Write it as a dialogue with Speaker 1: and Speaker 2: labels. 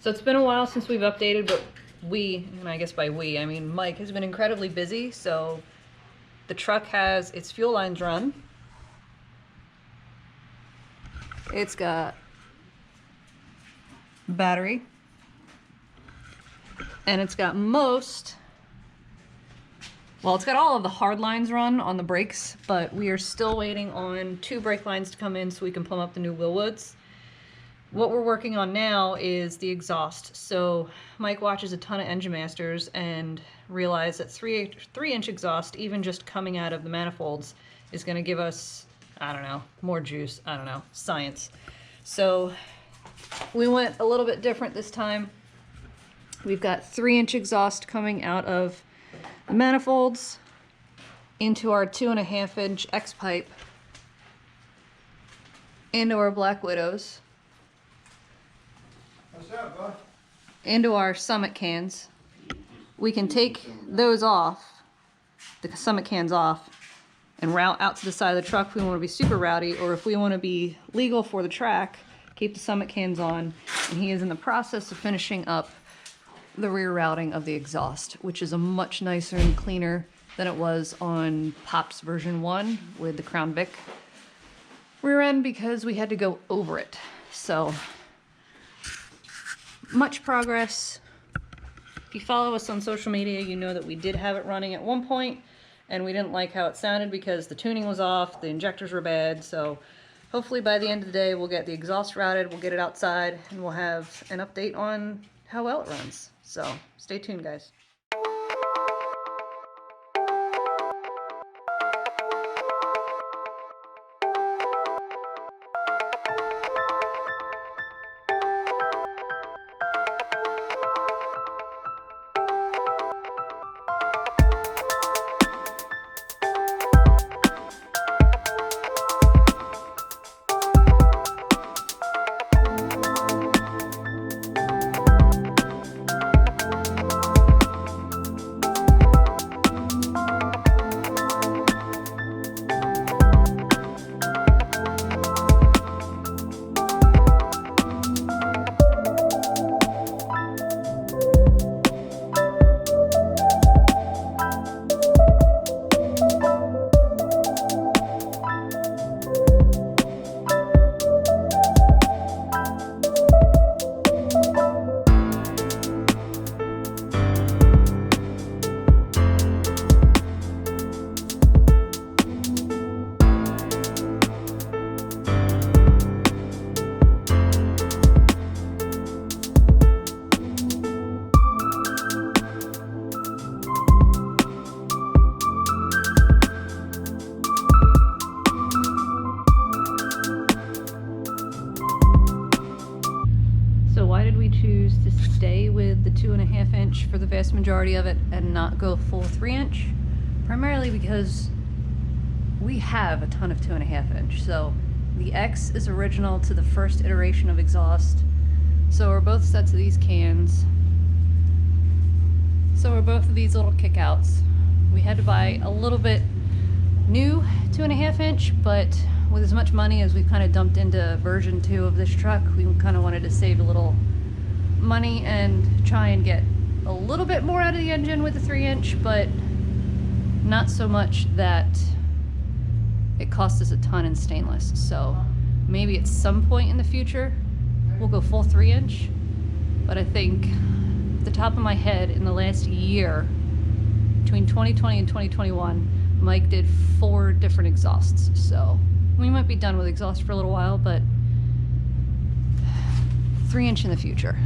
Speaker 1: So it's been a while since we've updated, but we, and I guess by we, I mean Mike, has been incredibly busy, so the truck has its fuel lines run. It's got battery, and it's got it's got all of the hard lines run on the brakes, but we are still waiting on 2 brake lines to come in so we can plumb up the new Willwoods. What we're working on now is the exhaust. So Mike watches a ton of Engine Masters and realized that 3-inch exhaust, even just coming out of the manifolds, is going to give us, I don't know, more juice. I don't know, science. So we went a little bit different this time. We've got 3-inch exhaust coming out of the manifolds into our 2.5-inch X pipe into our Blackwidows.
Speaker 2: What's up, bud?
Speaker 1: Into our Summit cans. We can take those off, the Summit cans off, and route out to the side of the truck if we want to be super rowdy, or if we want to be legal for the track, keep the Summit cans on. And he is in the process of finishing up the rear routing of the exhaust, which is a much nicer and cleaner than it was on Pops version 1 with the Crown Vic rear end, because we had to go over it. So much progress. If you follow us on social media, you know that we did have it running at one point and we didn't like how it sounded because the tuning was off, the injectors were bad. So hopefully by the end of the day we'll get the exhaust routed, we'll get it outside, and we'll have an update on how well it runs. So stay tuned, guys. Why did we choose to stay with the 2.5-inch for the vast majority of it and not go full 3-inch? Primarily because we have a ton of 2.5-inch. So the X is original to the first iteration of exhaust. So are both sets of these cans. So are both of these little kickouts. We had to buy a little bit new 2.5-inch, but with as much money as we've kind of dumped into version 2 of this truck, we kind of wanted to save a little money and try and get a little bit more out of the engine with the 3-inch, but not so much that it cost us a ton in stainless. So maybe at some point in the future we'll go full 3-inch, but I think at the top of my head, in the last year, between 2020 and 2021, Mike did 4 different exhausts. So we might be done with exhaust for a little while, but 3-inch in the future.